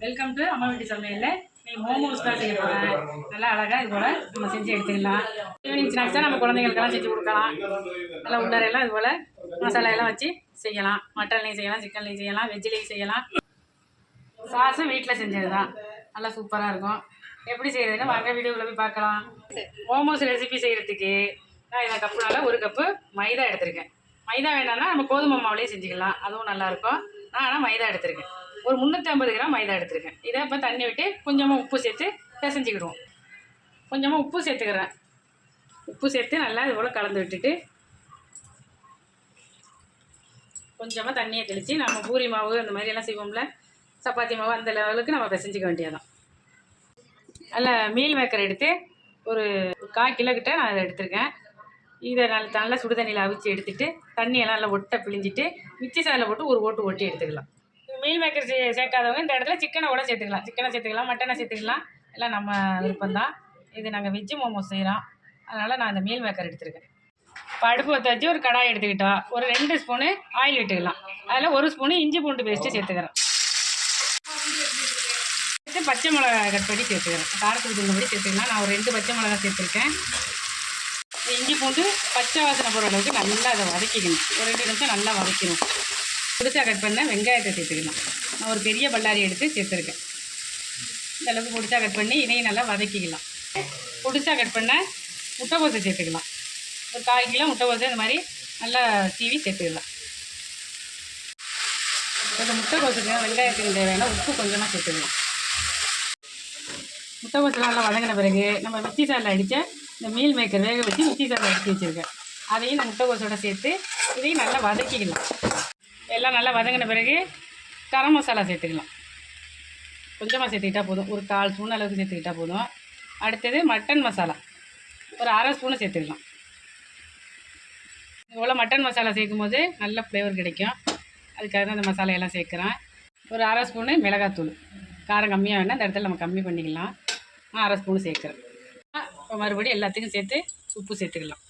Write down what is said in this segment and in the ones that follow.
Welcome to அம்மா வீட்டு சமையலில் நீ மோமோஸ் தான் செய்ய போகிறேன். நல்லா அழகாக இது போல் நம்ம செஞ்சு எடுத்துக்கலாம். ஈவினிங் ஸ்நாக்ஸ் தான் நம்ம குழந்தைங்களுக்கெல்லாம் செஞ்சு கொடுக்கலாம். நல்லா உள்ளாரெல்லாம் இது போல் மசாலா எல்லாம் வச்சு செய்யலாம். மட்டன்லேயும் செய்யலாம், சிக்கன்லேயும் செய்யலாம், வெஜ்லேயும் செய்யலாம். சாஸும் வீட்டில் செஞ்சது தான், நல்லா சூப்பராக இருக்கும். எப்படி செய்கிறதுன்னு வாங்க வீடியோவில் போய் பார்க்கலாம். மோமோஸ் ரெசிபி செய்கிறதுக்கு நான் இந்த கப்புனால 1 கப்பு மைதா எடுத்திருக்கேன். மைதா வேணாம்னா நம்ம கோதுமை மாவுலேயே செஞ்சுக்கலாம், அதுவும் நல்லாயிருக்கும். நான் ஆனால் மைதா எடுத்திருக்கேன். ஒரு 350 கிராம் மைதா எடுத்திருக்கேன். இதை இப்போ தண்ணி விட்டு கொஞ்சமாக உப்பு சேர்த்து பிசைஞ்சிக்கிடுவோம். கொஞ்சமாக உப்பு சேர்த்துக்கிறேன். உப்பு சேர்த்து நல்லா இது போல் கலந்து விட்டுட்டு கொஞ்சமாக தண்ணியை தெளித்து நம்ம பூரி மாவு அந்த மாதிரியெல்லாம் செய்வோம்ல, சப்பாத்தி மாவு அந்த லெவலுக்கு நம்ம பிசைஞ்சிக்க வேண்டியதான். அதில் மீல் மேக்கர் எடுத்து ஒரு 1/4 கிலோ கிட்ட நான் அதை எடுத்திருக்கேன். இதை நல்லா சுடு தண்ணியில் அவிச்சு எடுத்துகிட்டு தண்ணியெல்லாம் நல்லா ஒட்டை பிழிஞ்சிட்டு மிக்சி சாரில் போட்டு ஒரு ஓட்டு ஓட்டி எடுத்துக்கலாம். மீல் மேக்கர் சேர்க்காதவங்க இந்த இடத்துல சிக்கனை கூட சேர்த்துக்கலாம். சிக்கனை சேர்த்துக்கலாம், மட்டனை சேர்த்துக்கலாம், எல்லாம் நம்ம விருப்பம்தான். இது நாங்கள் வெஜ்ஜு மோமோஸ் செய்கிறோம், அதனால் நான் இந்த மீல் மேக்கர் எடுத்துருக்கேன். இப்போ அடுப்பு வச்சு வச்சு ஒரு கடாய் எடுத்துக்கிட்டோம். ஒரு 2 ஸ்பூனு ஆயில் விட்டுக்கலாம். அதில் 1 ஸ்பூனு இஞ்சி பூண்டு பேஸ்ட்டு சேர்த்துக்கிறேன். பச்சை மிளகா கட் பண்ணி சேர்த்துக்கிறேன். காரத்துக்கு தகுந்தபடி சேர்த்துக்கலாம். நான் ஒரு 2 பச்சை மிளகா சேர்த்துருக்கேன். இஞ்சி பூண்டு பச்சை வாசனை போகிற அளவுக்கு நல்லா அதை வதக்கிக்கணும். ஒரு 2 நிமிஷம் நல்லா வதக்கணும். புதுசாக கட் பண்ண வெங்காயத்தை சேர்த்துக்கலாம். நான் ஒரு பெரிய பல்லாரி எடுத்து சேர்த்துருக்கேன். இந்த அளவுக்கு புதுசாக கட் பண்ணி இதையும் நல்லா வதக்கிக்கலாம். புதுசாக கட் பண்ண முட்டைக்கோசை சேர்த்துக்கலாம். ஒரு 1/4 கிலோ முட்டைக்கோசை இந்த மாதிரி நல்லா சீவி சேர்த்துக்கலாம். இந்த முட்டைக்கோசுக்கு வெங்காயத்துக்கு தேவையான உப்பு கொஞ்சமாக சேர்த்துக்கலாம். முட்டைக்கோசை நல்லா வதங்கின பிறகு நம்ம மிக்சி சாரில் அடித்த இந்த மீல் மேக்கர் வேக வச்சு மிக்சி சாரில் அடித்து வச்சுருக்கேன். அதையும் இந்த முட்டைக்கோசோட சேர்த்து இதையும் நல்லா வதக்கிக்கலாம். எல்லாம் நல்லா வதங்கின பிறகு கரம் மசாலா சேர்த்துக்கலாம். கொஞ்சமாக சேர்த்துக்கிட்டால் போதும், ஒரு 1/4 ஸ்பூன் அளவுக்கு சேர்த்துக்கிட்டால் போதும். அடுத்தது மட்டன் மசாலா ஒரு 1/2 ஸ்பூனை சேர்த்துக்கலாம். இவ்வளோ மட்டன் மசாலா சேர்க்கும் போது நல்ல ஃப்ளேவர் கிடைக்கும், அதுக்காக தான் அந்த மசாலையெல்லாம் சேர்க்குறேன். ஒரு 1/2 ஸ்பூனு மிளகாத்தூள், காரம் கம்மியாக வேணால் இந்த இடத்துல நம்ம கம்மி பண்ணிக்கலாம். நான் 1/2 ஸ்பூனு சேர்க்குறேன். இப்போ மறுபடியும் எல்லாத்துக்கும் சேர்த்து உப்பு சேர்த்துக்கலாம்.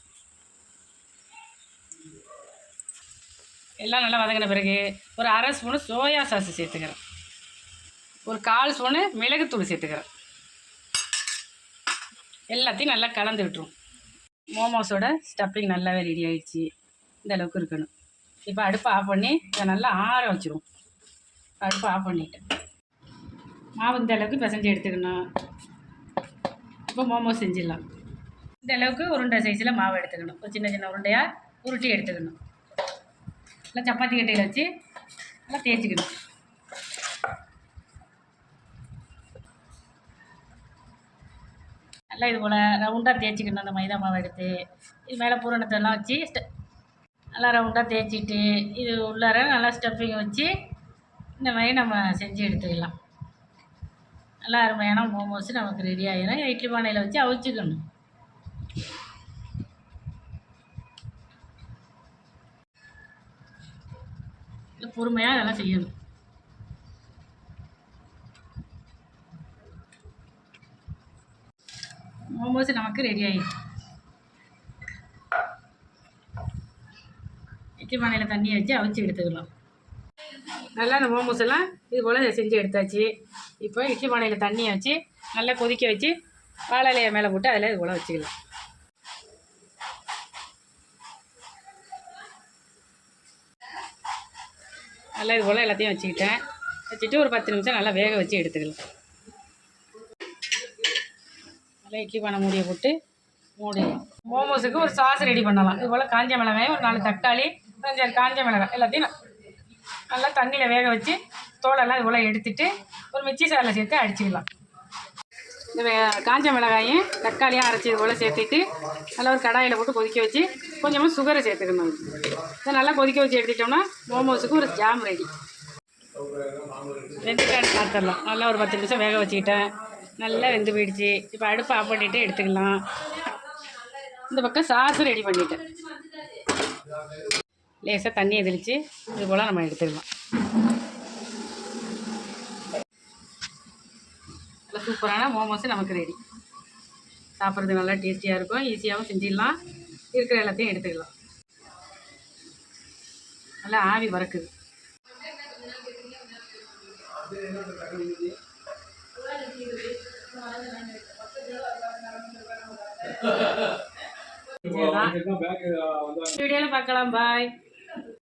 எல்லாம் நல்லா வதங்கின பிறகு ஒரு 1/2 ஸ்பூனு சோயா சாஸ் சேர்த்துக்கிறேன். ஒரு 1/4 ஸ்பூனு மிளகுத்தூள் சேர்த்துக்கிறேன். எல்லாத்தையும் நல்லா கலந்து விட்டுரும். மோமோஸோட ஸ்டஃப்பிங் நல்லாவே ரெடி ஆகிடுச்சு. இந்த அளவுக்கு இருக்கணும். இப்போ அடுப்பை ஆஃப் பண்ணி இதை நல்லா ஆற வச்சுருவோம். அடுப்பை ஆஃப் பண்ணிவிட்டேன். மாவு இந்த அளவுக்கு பிசைஞ்சு எடுத்துக்கணும். இப்போ மோமோஸ் செஞ்சிடலாம். இந்த அளவுக்கு உருண்டை சைஸில் மாவு எடுத்துக்கணும். ஒரு சின்ன சின்ன உருண்டையாக உருட்டி எடுத்துக்கணும். நல்லா சப்பாத்தி கட்டையில் வச்சு நல்லா தேய்ச்சிக்கணும். நல்லா இது போல் ரவுண்டாக தேய்ச்சிக்கணும். அந்த மைதா மாவை எடுத்து இது மேலே பூரணத்தெல்லாம் வச்சு நல்லா ரவுண்டாக தேய்ச்சிட்டு இது உள்ளார நல்லா ஸ்டஃப்பிங் வச்சு இந்த மாதிரி நம்ம செஞ்சு எடுத்துக்கலாம். நல்லா அருமையான மோமோஸ் நமக்கு ரெடி ஆகிடும். இட்லி பானையில் வச்சு அவிச்சிக்கணும். பொறுமையாக அதெல்லாம் செய்யணும். மோமோஸ் நமக்கு ரெடி ஆகிடும். இட்லி பானையில் தண்ணியை வச்சு அவிச்சு எடுத்துக்கலாம். நல்லா அந்த மோமோஸ் எல்லாம் இது போல் செஞ்சு எடுத்தாச்சு. இப்போ இட்லி பானையில் தண்ணியை வச்சு நல்லா கொதிக்க வச்சு வாழை இலையை மேலே போட்டு அதில் இது போல் வச்சுக்கலாம். நல்லா இது போல் எல்லாத்தையும் வச்சுட்டு ஒரு 10 நிமிஷம் நல்லா வேக வச்சு எடுத்துக்கலாம். நல்லா இட்லி பானை மூடியை போட்டு மூடி மோமோஸுக்கு ஒரு சாஸ் ரெடி பண்ணலாம். இது போல் காஞ்ச மிளகாயும் ஒரு 4 தக்காளி, 5 காஞ்ச மிளகாய் எல்லாத்தையும் நல்லா தண்ணியில் வேக வச்சு தோலெல்லாம் இது போல் எடுத்துகிட்டு ஒரு மிக்சி சாரில் சேர்த்து அடிச்சுக்கலாம். இந்த காஞ்ச மிளகாயும் தக்காளியும் அரைச்சி இது போல் சேர்த்துட்டு நல்லா ஒரு கடாயில் போட்டு கொதிக்க வச்சு கொஞ்சமாக சுகரை சேர்த்துக்கணும். இதை நல்லா கொதிக்க வச்சு எடுத்துட்டோம்னா மோமோஸுக்கு ஒரு ஜாம் ரெடி. வெந்துட்டான்னு பார்த்துடலாம். நல்லா ஒரு 10 நிமிஷம் வேக வச்சுக்கிட்டேன். நல்லா வெந்து போயிடுச்சு. இப்போ அடுப்பை ஆஃப் பண்ணிவிட்டு எடுத்துக்கலாம். இந்த பக்கம் சாஸும் ரெடி பண்ணிட்டேன். லேசாக தண்ணியை தெளித்து இது போல் நம்ம எடுத்துக்கலாம். நல்லா சூப்பரான மோமோஸு நமக்கு ரெடி. சாப்பிட்றது நல்லா டேஸ்டியாக இருக்கும். ஈஸியாகவும் செஞ்சிடலாம். இருக்கிற எல்லாத்தையும் எடுத்துக்கலாம். நல்லா ஆவி வறக்குது. வீடியோல பார்க்கலாம். பாய்.